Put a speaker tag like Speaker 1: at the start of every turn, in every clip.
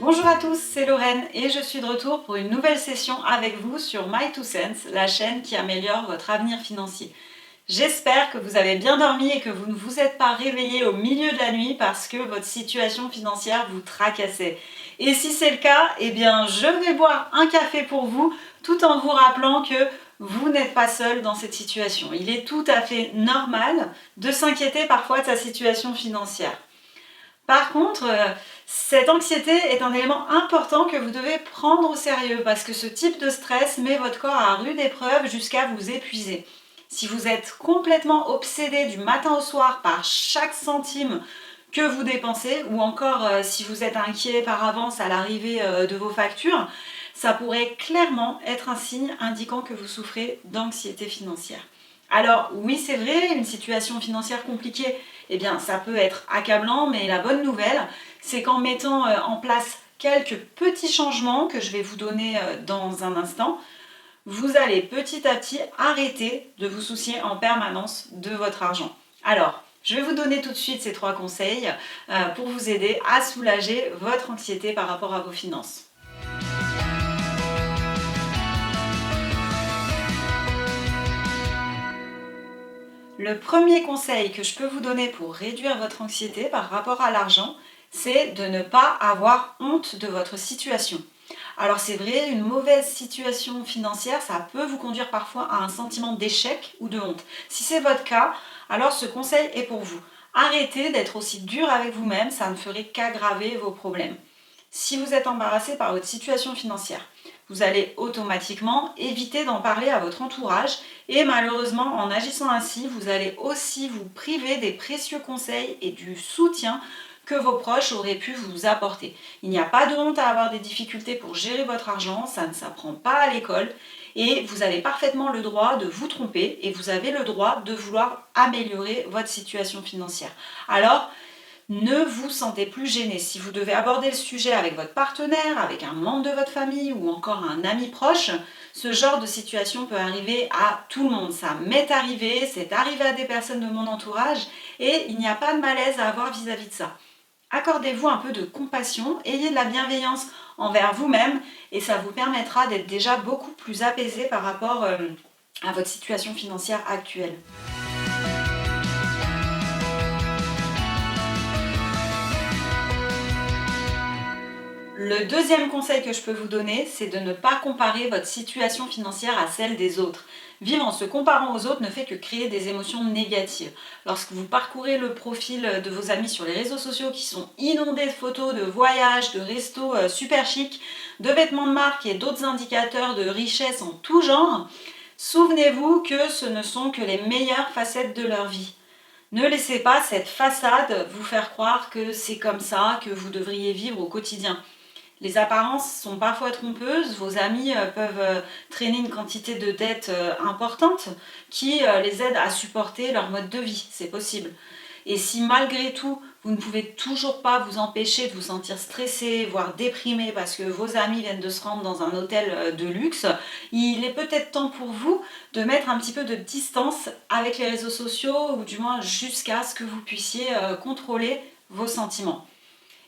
Speaker 1: Bonjour à tous, c'est Lorraine et je suis de retour pour une nouvelle session avec vous sur My2Cents, la chaîne qui améliore votre avenir financier. J'espère que vous avez bien dormi et que vous ne vous êtes pas réveillé au milieu de la nuit parce que votre situation financière vous tracassait. Et si c'est le cas, eh bien je vais boire un café pour vous tout en vous rappelant que vous n'êtes pas seul dans cette situation. Il est tout à fait normal de s'inquiéter parfois de sa situation financière. Par contre, cette anxiété est un élément important que vous devez prendre au sérieux parce que ce type de stress met votre corps à rude épreuve jusqu'à vous épuiser. Si vous êtes complètement obsédé du matin au soir par chaque centime que vous dépensez ou encore si vous êtes inquiet par avance à l'arrivée de vos factures, ça pourrait clairement être un signe indiquant que vous souffrez d'anxiété financière. Alors oui, c'est vrai, une situation financière compliquée, eh bien ça peut être accablant, mais la bonne nouvelle, c'est qu'en mettant en place quelques petits changements que je vais vous donner dans un instant, vous allez petit à petit arrêter de vous soucier en permanence de votre argent. Alors, je vais vous donner tout de suite ces 3 conseils pour vous aider à soulager votre anxiété par rapport à vos finances. Le premier conseil que je peux vous donner pour réduire votre anxiété par rapport à l'argent, c'est de ne pas avoir honte de votre situation. Alors c'est vrai, une mauvaise situation financière, ça peut vous conduire parfois à un sentiment d'échec ou de honte. Si c'est votre cas, alors ce conseil est pour vous. Arrêtez d'être aussi dur avec vous-même, ça ne ferait qu'aggraver vos problèmes. Si vous êtes embarrassé par votre situation financière, vous allez automatiquement éviter d'en parler à votre entourage et malheureusement, en agissant ainsi, vous allez aussi vous priver des précieux conseils et du soutien que vos proches auraient pu vous apporter. Il n'y a pas de honte à avoir des difficultés pour gérer votre argent, ça ne s'apprend pas à l'école et vous avez parfaitement le droit de vous tromper et vous avez le droit de vouloir améliorer votre situation financière. Alors, ne vous sentez plus gêné. Si vous devez aborder le sujet avec votre partenaire, avec un membre de votre famille ou encore un ami proche, ce genre de situation peut arriver à tout le monde. Ça m'est arrivé, c'est arrivé à des personnes de mon entourage et il n'y a pas de malaise à avoir vis-à-vis de ça. Accordez-vous un peu de compassion, ayez de la bienveillance envers vous-même et ça vous permettra d'être déjà beaucoup plus apaisé par rapport à votre situation financière actuelle. Le deuxième conseil que je peux vous donner, c'est de ne pas comparer votre situation financière à celle des autres. Vivre en se comparant aux autres ne fait que créer des émotions négatives. Lorsque vous parcourez le profil de vos amis sur les réseaux sociaux qui sont inondés de photos de voyages, de restos super chics, de vêtements de marque et d'autres indicateurs de richesse en tout genre, souvenez-vous que ce ne sont que les meilleures facettes de leur vie. Ne laissez pas cette façade vous faire croire que c'est comme ça que vous devriez vivre au quotidien. Les apparences sont parfois trompeuses, vos amis peuvent traîner une quantité de dettes importante qui les aide à supporter leur mode de vie, c'est possible. Et si malgré tout, vous ne pouvez toujours pas vous empêcher de vous sentir stressé, voire déprimé parce que vos amis viennent de se rendre dans un hôtel de luxe, il est peut-être temps pour vous de mettre un petit peu de distance avec les réseaux sociaux ou du moins jusqu'à ce que vous puissiez contrôler vos sentiments.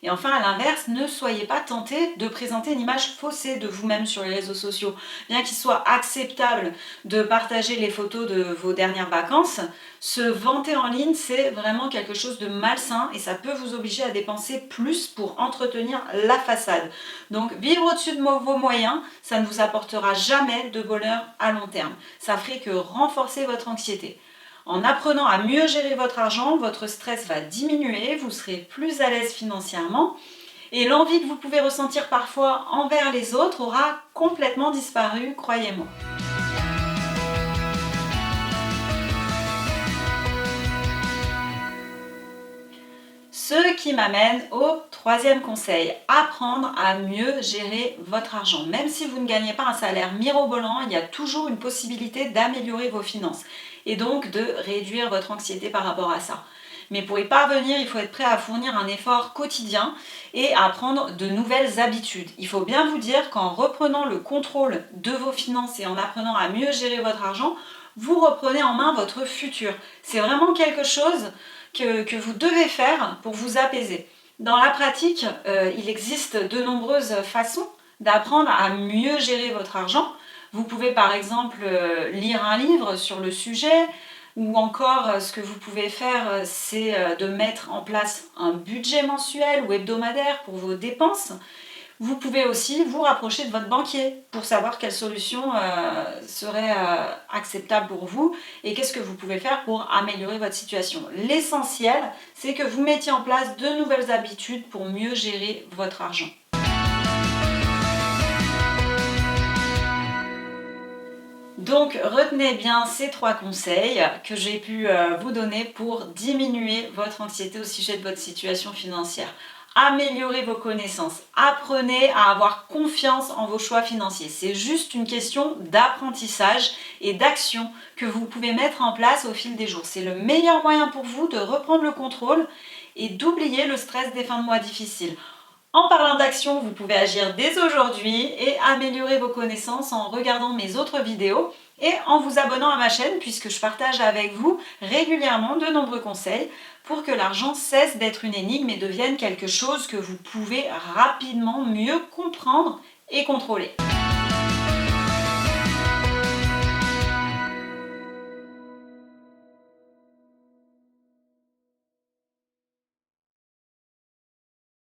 Speaker 1: Et enfin, à l'inverse, ne soyez pas tenté de présenter une image faussée de vous-même sur les réseaux sociaux. Bien qu'il soit acceptable de partager les photos de vos dernières vacances, se vanter en ligne, c'est vraiment quelque chose de malsain et ça peut vous obliger à dépenser plus pour entretenir la façade. Donc, vivre au-dessus de vos moyens, ça ne vous apportera jamais de bonheur à long terme. Ça ferait que renforcer votre anxiété. En apprenant à mieux gérer votre argent, votre stress va diminuer, vous serez plus à l'aise financièrement et l'envie que vous pouvez ressentir parfois envers les autres aura complètement disparu, croyez-moi. Ce qui m'amène au troisième conseil, apprendre à mieux gérer votre argent. Même si vous ne gagnez pas un salaire mirobolant, il y a toujours une possibilité d'améliorer vos finances et donc de réduire votre anxiété par rapport à ça. Mais pour y parvenir, il faut être prêt à fournir un effort quotidien et à prendre de nouvelles habitudes. Il faut bien vous dire qu'en reprenant le contrôle de vos finances et en apprenant à mieux gérer votre argent, vous reprenez en main votre futur. C'est vraiment quelque chose que vous devez faire pour vous apaiser. Dans la pratique, il existe de nombreuses façons d'apprendre à mieux gérer votre argent. Vous pouvez par exemple lire un livre sur le sujet, ou encore ce que vous pouvez faire, c'est de mettre en place un budget mensuel ou hebdomadaire pour vos dépenses. Vous pouvez aussi vous rapprocher de votre banquier pour savoir quelle solution serait acceptable pour vous et qu'est-ce que vous pouvez faire pour améliorer votre situation. L'essentiel, c'est que vous mettiez en place de nouvelles habitudes pour mieux gérer votre argent. Donc retenez bien ces 3 conseils que j'ai pu vous donner pour diminuer votre anxiété au sujet de votre situation financière. Améliorez vos connaissances, apprenez à avoir confiance en vos choix financiers. C'est juste une question d'apprentissage et d'action que vous pouvez mettre en place au fil des jours. C'est le meilleur moyen pour vous de reprendre le contrôle et d'oublier le stress des fins de mois difficiles. En parlant d'action, vous pouvez agir dès aujourd'hui et améliorer vos connaissances en regardant mes autres vidéos et en vous abonnant à ma chaîne puisque je partage avec vous régulièrement de nombreux conseils pour que l'argent cesse d'être une énigme et devienne quelque chose que vous pouvez rapidement mieux comprendre et contrôler.